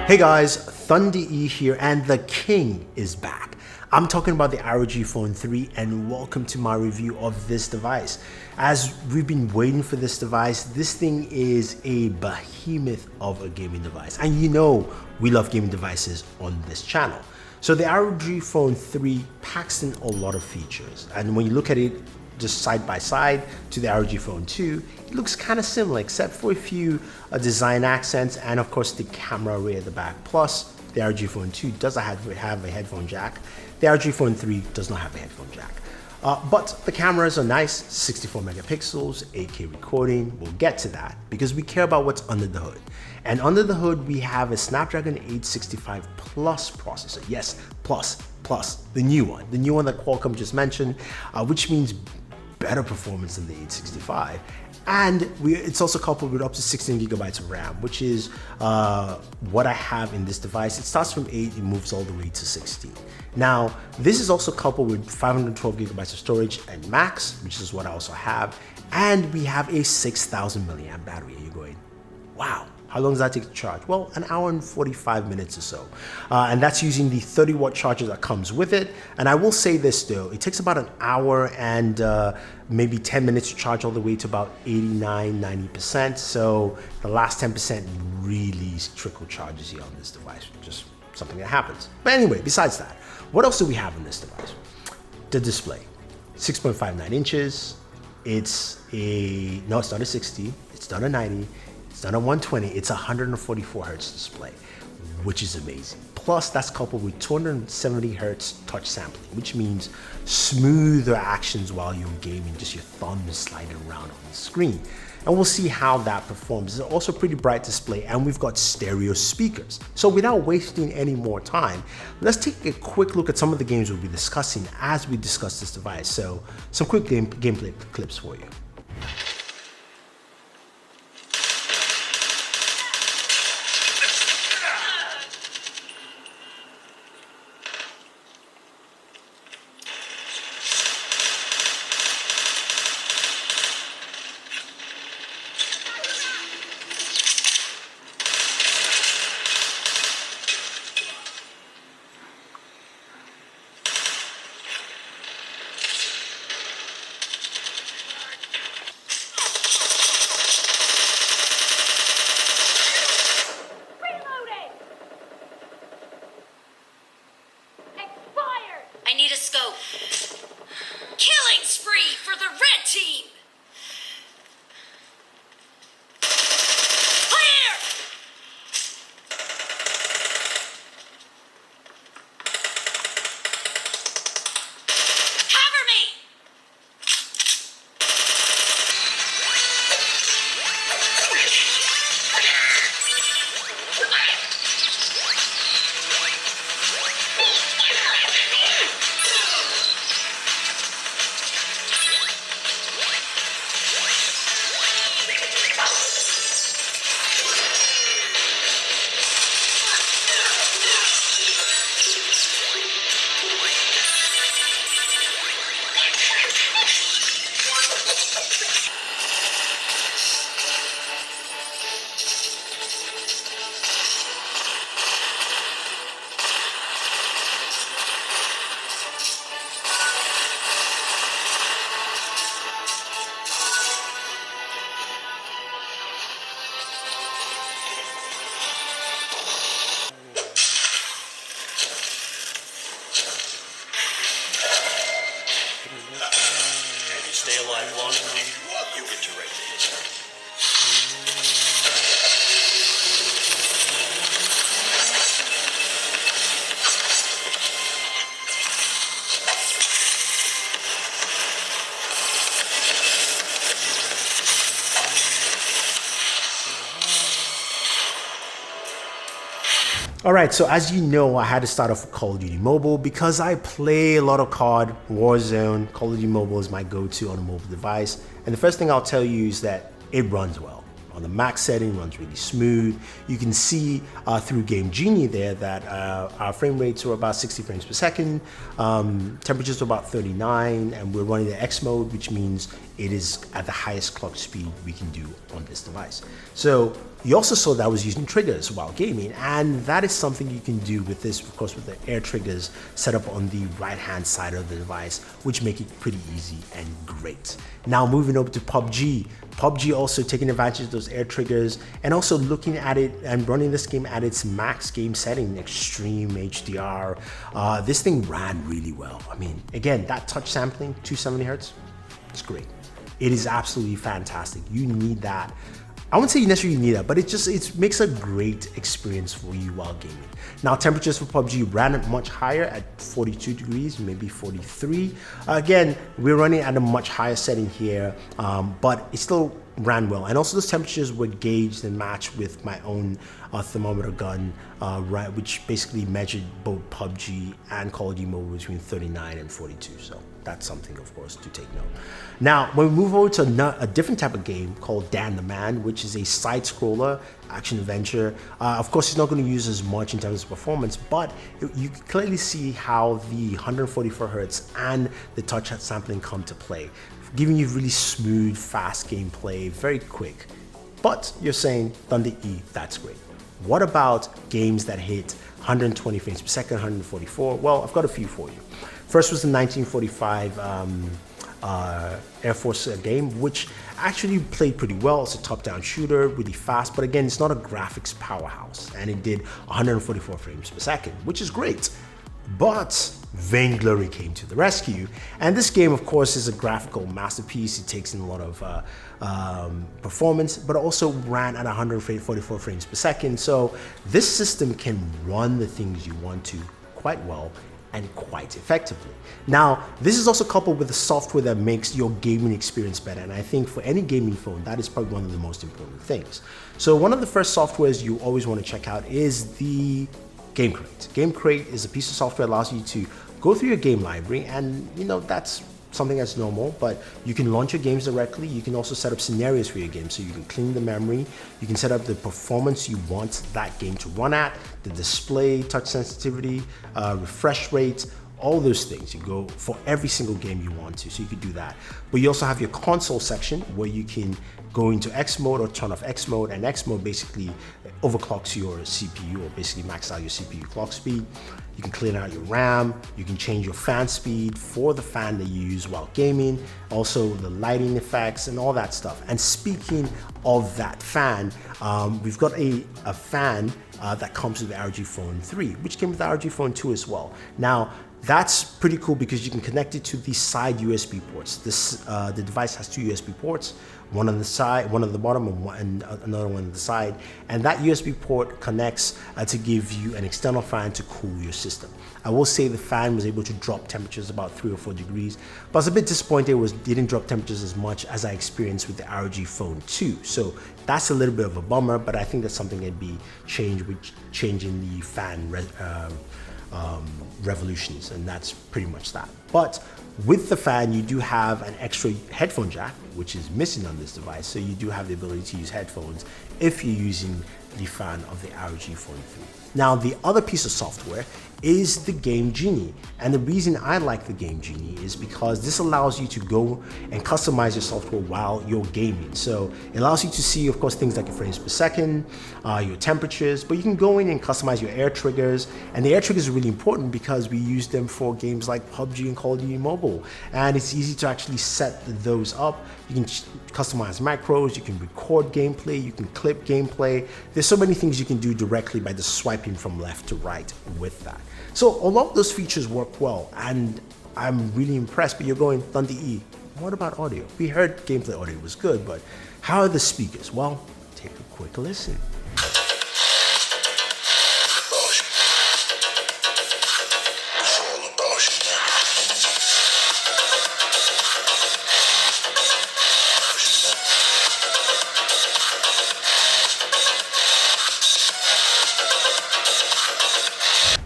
Hey guys, Thunder E here, and the king is back. I'm talking about the ROG Phone 3, and welcome to my review of this device. As we've been waiting for this device, this thing is a behemoth of a gaming device, and you know we love gaming devices on this channel. So the ROG Phone 3 packs in a lot of features, and when you look at it just side by side to the ROG Phone 2, it looks kind of similar except for a few design accents and of course the camera array at the back. Plus, the ROG Phone 2 does have a headphone jack. The ROG Phone 3 does not have a headphone jack. But the cameras are nice, 64 megapixels, 8K recording. We'll get to that because we care about what's under the hood. And under the hood, we have a Snapdragon 865 Plus processor. Yes, plus, the new one that Qualcomm just mentioned, which means better performance than the 865. And it's also coupled with up to 16 gigabytes of RAM, which is what I have in this device. It starts from 8, it moves all the way to 16. Now, this is also coupled with 512 gigabytes of storage and max, which is what I also have. And we have a 6,000 milliamp battery. And you're going, wow. How long does that take to charge? Well, an hour and 45 minutes or so. And that's using the 30-watt charger that comes with it. And I will say this though, it takes about an hour and maybe 10 minutes to charge all the way to about 89, 90%. So the last 10% really trickle charges here on this device, just something that happens. But anyway, besides that, what else do we have on this device? The display, 6.59 inches. It's not a 60, it's not a 90. It's not a 120, it's a 144 hertz display, which is amazing. Plus, that's coupled with 270 hertz touch sampling, which means smoother actions while you're gaming, just your thumb is sliding around on the screen. And we'll see how that performs. It's also a pretty bright display, and we've got stereo speakers. So without wasting any more time, let's take a quick look at some of the games we'll be discussing as we discuss this device. So some quick gameplay clips for you. I need a scope. Killing spree for the red team! Clear! Cover me! Stay alive long enough, you get to write the history. All right, so as you know, I had to start off with Call of Duty Mobile because I play a lot of COD, Warzone. Call of Duty Mobile is my go-to on a mobile device. And the first thing I'll tell you is that it runs well. On the max setting, runs really smooth. You can see through Game Genie there that our frame rates are about 60 frames per second, temperatures are about 39, and we're running the X mode, which means it is at the highest clock speed we can do on this device. So You also saw that I was using triggers while gaming, and that is something you can do with this, of course, with the air triggers set up on the right hand side of the device, which make it pretty easy and great. Now moving over to PUBG. PUBG also taking advantage of those air triggers and also looking at it and running this game at its max game setting, extreme HDR. This thing ran really well. I mean, again, that touch sampling, 270 hertz, it's great. It is absolutely fantastic. You need that. I wouldn't say you necessarily need that, but it makes a great experience for you while gaming. Now, temperatures for PUBG ran at much higher at 42 degrees, maybe 43. Again, we're running at a much higher setting here, but it still ran well. And also those temperatures were gauged and matched with my own thermometer gun, which basically measured both PUBG and Call of Duty Mobile between 39 and 42. So that's something, of course, to take note. Now, when we move over to a different type of game called Dan the Man, which is a side-scroller action adventure, of course, it's not going to use as much in terms of performance, but you can clearly see how the 144 hertz and the touch sampling come to play, giving you really smooth, fast gameplay, very quick. But you're saying, Thunder E, that's great. What about games that hit 120 frames per second, 144? Well, I've got a few for you. First was the 1945 Air Force game, which actually played pretty well. It's a top-down shooter, really fast, but again, it's not a graphics powerhouse, and it did 144 frames per second, which is great. But Vainglory came to the rescue, and this game, of course, is a graphical masterpiece. It takes in a lot of performance, but also ran at 144 frames per second. So this system can run the things you want to quite well and quite effectively. Now, this is also coupled with the software that makes your gaming experience better, and I think for any gaming phone, that is probably one of the most important things. So one of the first softwares you always want to check out is the Game Crate. Game Crate is a piece of software that allows you to go through your game library, and that's something that's normal, but you can launch your games directly. You can also set up scenarios for your game, so you can clean the memory, you can set up the performance you want that game to run at, the display, touch sensitivity, refresh rate, all those things. You go for every single game you want to, so you could do that. But you also have your console section where you can go into X mode or turn off X mode, and X mode basically overclocks your CPU, or basically max out your CPU clock speed. You can clean out your RAM, you can change your fan speed for the fan that you use while gaming, also the lighting effects and all that stuff. And speaking of that fan, we've got a fan that comes with the ROG Phone 3, which came with the ROG Phone 2 as well. Now, that's pretty cool because you can connect it to the side USB ports. The device has two USB ports, one on the side, one on the bottom, and another one on the side. And that USB port connects to give you an external fan to cool your system. I will say the fan was able to drop temperatures about 3 or 4 degrees, but I was a bit disappointed it didn't drop temperatures as much as I experienced with the ROG Phone 2. So that's a little bit of a bummer, but I think that's something that be changed with changing the fan revolutions, and that's pretty much that. But with the fan, you do have an extra headphone jack, which is missing on this device, so you do have the ability to use headphones if you're using the fan of the ROG Phone 3. Now, the other piece of software is the Game Genie, and the reason I like the Game Genie is because this allows you to go and customize your software while you're gaming. So it allows you to see, of course, things like your frames per second, your temperatures, but you can go in and customize your air triggers. And the air triggers are really important because we use them for games like PUBG and Call of Duty Mobile, and it's easy to actually set those up. You can customize macros, you can record gameplay, you can clip gameplay. There's so many things you can do directly by just swiping from left to right with that. So a lot of those features work well, and I'm really impressed. But you're going, Thunder E, what about audio? We heard gameplay audio was good, but how are the speakers? Well, take a quick listen.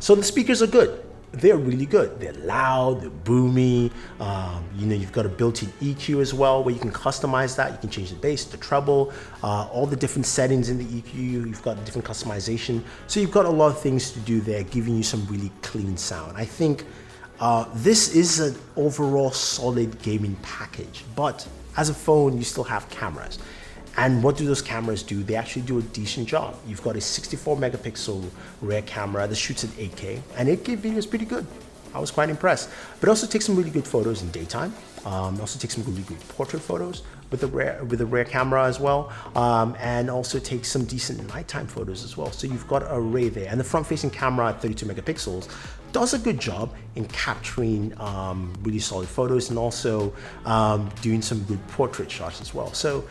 So the speakers are good. They're really good. They're loud, they're boomy. You've got a built-in EQ as well, where you can customize that. You can change the bass, the treble, all the different settings in the EQ. You've got different customization. So you've got a lot of things to do there, giving you some really clean sound. I think this is an overall solid gaming package, but as a phone, you still have cameras. And what do those cameras do? They actually do a decent job. You've got a 64 megapixel rear camera that shoots at 8K, and 8K video is pretty good. I was quite impressed. But also takes some really good photos in daytime. Also takes some really good portrait photos with the rear camera as well, and also takes some decent nighttime photos as well. So you've got an array there, and the front-facing camera at 32 megapixels does a good job in capturing really solid photos and also doing some good portrait shots as well. So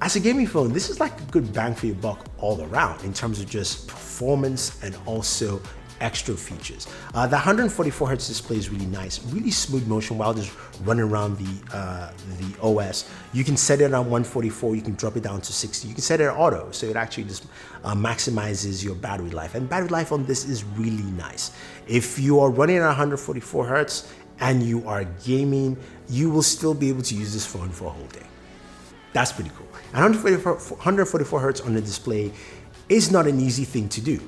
as a gaming phone, this is like a good bang for your buck all around in terms of just performance and also extra features. The 144 Hz display is really nice, really smooth motion while just running around the OS. You can set it on 144, you can drop it down to 60, you can set it auto, so it actually just maximizes your battery life. And battery life on this is really nice. If you are running at 144 Hz and you are gaming, you will still be able to use this phone for a whole day. That's pretty cool. And 144 Hz on the display is not an easy thing to do.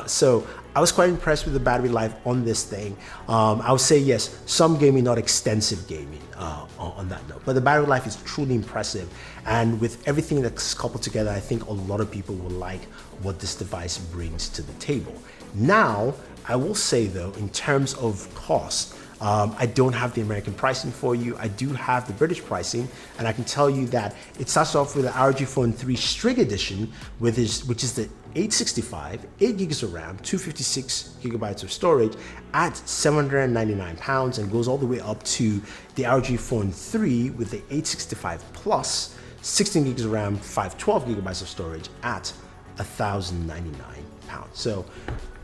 So I was quite impressed with the battery life on this thing. I would say yes, some gaming, not extensive gaming on that note, but the battery life is truly impressive. And with everything that's coupled together, I think a lot of people will like what this device brings to the table. Now, I will say though, in terms of cost, I don't have the American pricing for you. I do have the British pricing, and I can tell you that it starts off with the ROG Phone 3 String Edition, which is the 865, 8 gigs of RAM, 256 gigabytes of storage at £799, and goes all the way up to the ROG Phone 3 with the 865 Plus, 16 gigs of RAM, 512 gigabytes of storage at £1,099. So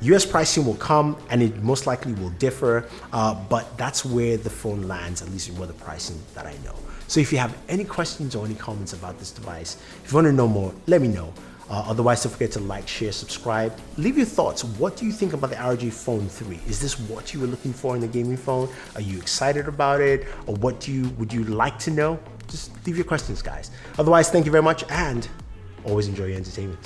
US pricing will come, and it most likely will differ, but that's where the phone lands, at least with the pricing that I know. So if you have any questions or any comments about this device, if you want to know more, let me know. Otherwise, don't forget to like, share, subscribe. Leave your thoughts. What do you think about the ROG Phone 3? Is this what you were looking for in a gaming phone? Are you excited about it? Or would you like to know? Just leave your questions, guys. Otherwise, thank you very much, and always enjoy your entertainment.